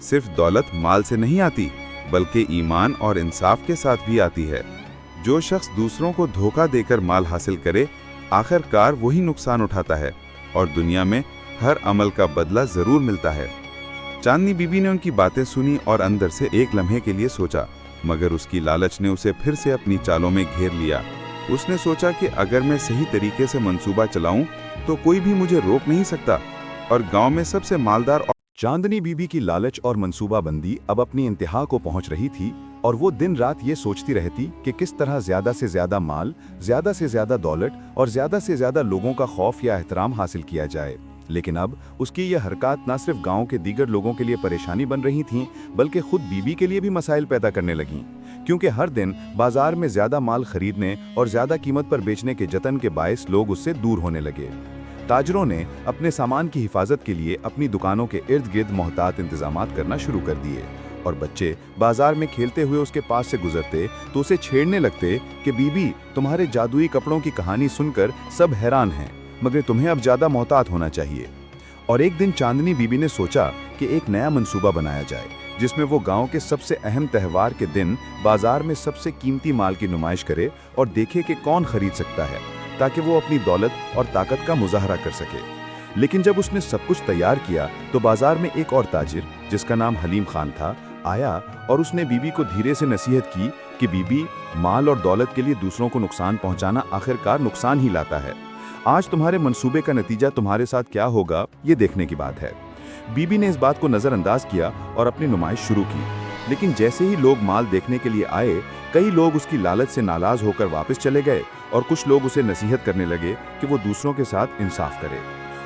صرف دولت مال سے نہیں آتی بلکہ ایمان اور انصاف کے ساتھ بھی آتی ہے۔ جو شخص دوسروں کو دھوکہ دے کر مال حاصل کرے آخر کار وہی نقصان اٹھاتا ہے اور دنیا میں ہر عمل کا بدلہ ضرور ملتا ہے۔ چاندنی بی بی نے ان کی باتیں سنی اور اندر سے ایک لمحے کے لیے سوچا، مگر اس کی لالچ نے اسے پھر سے اپنی چالوں میں گھیر لیا۔ اس نے سوچا کہ اگر میں صحیح طریقے سے منصوبہ چلاؤں تو کوئی بھی مجھے روک نہیں سکتا اور گاؤں میں سب سے مالدار چاندنی بی بی کی لالچ اور منصوبہ بندی اب اپنی انتہا کو پہنچ رہی تھی اور وہ دن رات یہ سوچتی رہتی کہ کس طرح زیادہ سے زیادہ مال، زیادہ سے زیادہ دولت اور زیادہ سے زیادہ لوگوں کا خوف یا احترام حاصل کیا جائے۔ لیکن اب اس کی یہ حرکات نہ صرف گاؤں کے دیگر لوگوں کے لیے پریشانی بن رہی تھیں بلکہ خود بی بی کے لیے بھی مسائل پیدا کرنے لگیں، کیونکہ ہر دن بازار میں زیادہ مال خریدنے اور زیادہ قیمت پر بیچنے کے جتن کے باعث لوگ اس سے دور ہونے لگے۔ تاجروں نے اپنے سامان کی حفاظت کے لیے اپنی دکانوں کے ارد گرد محتاط انتظامات کرنا شروع کر دیے، اور بچے بازار میں کھیلتے ہوئے اس کے پاس سے گزرتے تو اسے چھیڑنے لگتے کہ بی بی، تمہارے جادوئی کپڑوں کی کہانی سن کر سب حیران ہیں، مگر تمہیں اب زیادہ محتاط ہونا چاہیے۔ اور ایک دن چاندنی بی بی نے سوچا کہ ایک نیا منصوبہ بنایا جائے جس میں وہ گاؤں کے سب سے اہم تہوار کے دن بازار میں سب سے قیمتی مال کی نمائش کرے اور دیکھے کہ کون خرید سکتا ہے، تاکہ وہ اپنی دولت اور طاقت کا مظاہرہ کر سکے۔ لیکن جب اس نے سب کچھ تیار کیا تو بازار میں ایک اور تاجر جس کا نام حلیم خان تھا آیا، اور اس نے بی بی کو دھیرے سے نصیحت کی کہ بی بی، مال اور دولت کے لیے دوسروں کو نقصان پہنچانا آخرکار نقصان ہی لاتا ہے۔ آج تمہارے منصوبے کا نتیجہ تمہارے ساتھ کیا ہوگا یہ دیکھنے کی بات ہے۔ بی بی نے اس بات کو نظر انداز کیا اور اپنی نمائش شروع کی، لیکن جیسے ہی لوگ مال دیکھنے کے لیے آئے، کئی لوگ اس کی لالچ سے ناراض ہو کر واپس چلے گئے اور کچھ لوگ اسے نصیحت کرنے لگے کہ وہ دوسروں کے ساتھ انصاف کرے۔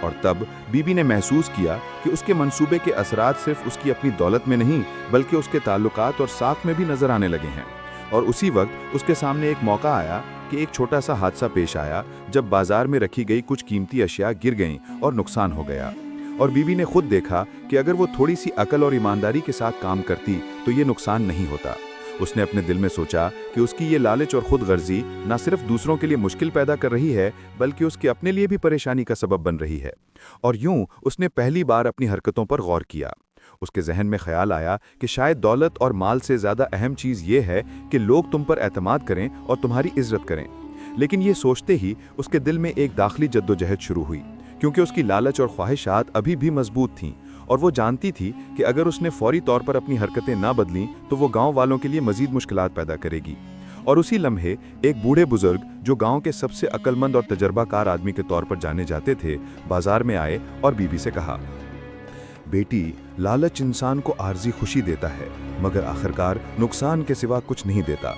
اور تب بی بی نے محسوس کیا کہ اس کے منصوبے کے اثرات صرف اس کی اپنی دولت میں نہیں بلکہ اس کے تعلقات اور ساکھ میں بھی نظر آنے لگے ہیں۔ اور اسی وقت اس کے سامنے ایک موقع آیا کہ ایک چھوٹا سا حادثہ پیش آیا جب بازار میں رکھی گئی کچھ قیمتی اشیاء گر گئیں اور نقصان ہو گیا، اور بی بی نے خود دیکھا کہ اگر وہ تھوڑی سی عقل اور ایمانداری کے ساتھ کام کرتی تو یہ نقصان نہیں ہوتا۔ اس نے اپنے دل میں سوچا کہ اس کی یہ لالچ اور خود غرضی نہ صرف دوسروں کے لیے مشکل پیدا کر رہی ہے بلکہ اس کے اپنے لیے بھی پریشانی کا سبب بن رہی ہے، اور یوں اس نے پہلی بار اپنی حرکتوں پر غور کیا۔ اس کے ذہن میں خیال آیا کہ شاید دولت اور مال سے زیادہ اہم چیز یہ ہے کہ لوگ تم پر اعتماد کریں اور تمہاری عزت کریں۔ لیکن یہ سوچتے ہی اس کے دل میں ایک داخلی جدوجہد شروع ہوئی، کیونکہ اس کی لالچ اور خواہشات ابھی بھی مضبوط تھیں، اور وہ جانتی تھی کہ اگر اس نے فوری طور پر اپنی حرکتیں نہ بدلیں تو وہ گاؤں والوں کے لیے مزید مشکلات پیدا کرے گی۔ اور اسی لمحے ایک بوڑھے بزرگ جو گاؤں کے سب سے عقل مند اور تجربہ کار آدمی کے طور پر جانے جاتے تھے، بازار میں آئے اور بی بی سے کہا، بیٹی، لالچ انسان کو عارضی خوشی دیتا ہے مگر آخرکار نقصان کے سوا کچھ نہیں دیتا۔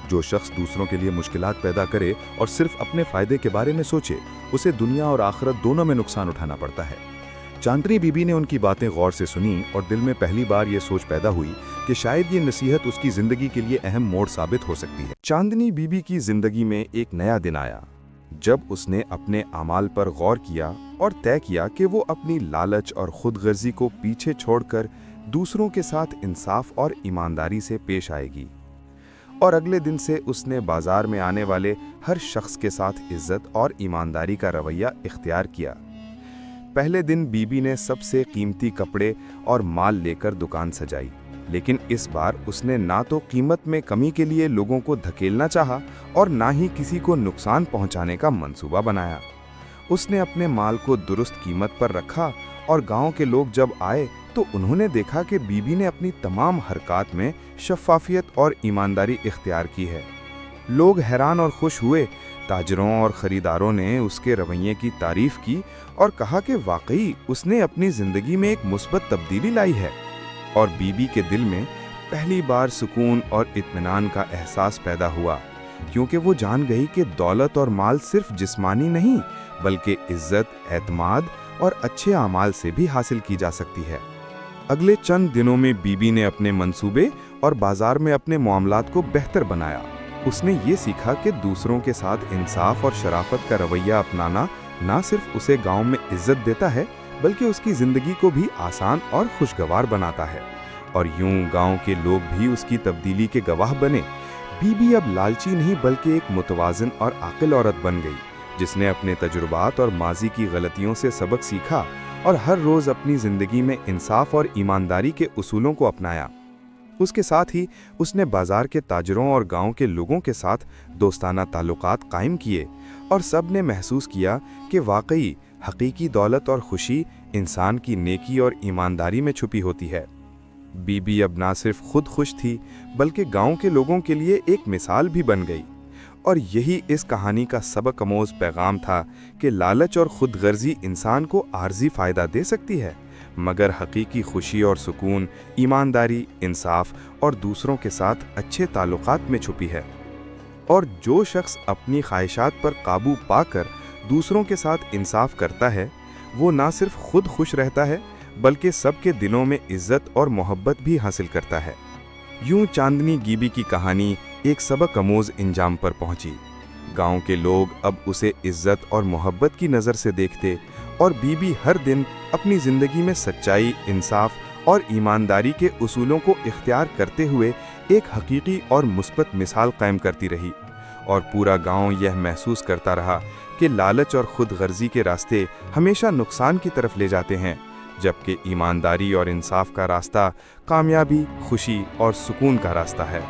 جو شخص دوسروں کے لیے مشکلات پیدا کرے اور صرف اپنے فائدے کے بارے میں سوچے، اسے دنیا اور آخرت دونوں میں نقصان اٹھانا پڑتا ہے۔ چاندنی بی بی نے ان کی باتیں غور سے سنی اور دل میں پہلی بار یہ سوچ پیدا ہوئی کہ شاید یہ نصیحت اس کی زندگی کے لیے اہم موڑ ثابت ہو سکتی ہے۔ چاندنی بی بی کی زندگی میں ایک نیا دن آیا جب اس نے اپنے اعمال پر غور کیا اور طے کیا کہ وہ اپنی لالچ اور خود غرضی کو پیچھے چھوڑ کر دوسروں کے ساتھ انصاف اور ایمانداری سے پیش آئے گی، اور اگلے دن سے اس نے بازار میں آنے والے ہر شخص کے ساتھ عزت اور ایمانداری کا رویہ اختیار کیا۔ پہلے دن بی بی نے سب سے قیمتی کپڑے اور مال لے کر دکان سجائی، لیکن اس بار اس نے نہ تو قیمت میں کمی کے لیے لوگوں کو دھکیلنا چاہا اور نہ ہی کسی کو نقصان پہنچانے کا منصوبہ بنایا۔ اس نے اپنے مال کو درست قیمت پر رکھا، اور گاؤں کے لوگ جب آئے تو انہوں نے دیکھا کہ بی بی نے اپنی تمام حرکات میں شفافیت اور ایمانداری اختیار کی ہے۔ لوگ حیران اور خوش ہوئے۔ تاجروں اور خریداروں نے اس کے رویے کی تعریف کی اور کہا کہ واقعی اس نے اپنی زندگی میں ایک مثبت تبدیلی لائی ہے، اور بی بی کے دل میں پہلی بار سکون اور اطمینان کا احساس پیدا ہوا، کیونکہ وہ جان گئی کہ دولت اور مال صرف جسمانی نہیں بلکہ عزت، اعتماد اور اچھے اعمال سے بھی حاصل کی جا سکتی ہے۔ اگلے چند دنوں میں بی بی نے اپنے منصوبے اور بازار میں اپنے معاملات کو بہتر بنایا۔ اس نے یہ سیکھا کہ دوسروں کے ساتھ انصاف اور شرافت کا رویہ اپنانا نہ صرف اسے گاؤں میں عزت دیتا ہے بلکہ اس کی زندگی کو بھی آسان اور خوشگوار بناتا ہے، اور یوں گاؤں کے لوگ بھی اس کی تبدیلی کے گواہ بنے۔ بی بی اب لالچی نہیں بلکہ ایک متوازن اور عاقل عورت بن گئی، جس نے اپنے تجربات اور ماضی کی غلطیوں سے سبق سیکھا اور ہر روز اپنی زندگی میں انصاف اور ایمانداری کے اصولوں کو اپنایا۔ اس کے ساتھ ہی اس نے بازار کے تاجروں اور گاؤں کے لوگوں کے ساتھ دوستانہ تعلقات قائم کیے، اور سب نے محسوس کیا کہ واقعی حقیقی دولت اور خوشی انسان کی نیکی اور ایمانداری میں چھپی ہوتی ہے۔ بی بی اب نہ صرف خود خوش تھی بلکہ گاؤں کے لوگوں کے لیے ایک مثال بھی بن گئی، اور یہی اس کہانی کا سبق آموز پیغام تھا کہ لالچ اور خود غرضی انسان کو عارضی فائدہ دے سکتی ہے، مگر حقیقی خوشی اور سکون ایمانداری، انصاف اور دوسروں کے ساتھ اچھے تعلقات میں چھپی ہے۔ اور جو شخص اپنی خواہشات پر قابو پا کر دوسروں کے ساتھ انصاف کرتا ہے، وہ نہ صرف خود خوش رہتا ہے بلکہ سب کے دلوں میں عزت اور محبت بھی حاصل کرتا ہے۔ یوں چاندنی گیبی کی کہانی ایک سبق آموز انجام پر پہنچی۔ گاؤں کے لوگ اب اسے عزت اور محبت کی نظر سے دیکھتے، اور بی بی ہر دن اپنی زندگی میں سچائی، انصاف اور ایمانداری کے اصولوں کو اختیار کرتے ہوئے ایک حقیقی اور مثبت مثال قائم کرتی رہی، اور پورا گاؤں یہ محسوس کرتا رہا کہ لالچ اور خود غرضی کے راستے ہمیشہ نقصان کی طرف لے جاتے ہیں، جبکہ ایمانداری اور انصاف کا راستہ کامیابی، خوشی اور سکون کا راستہ ہے۔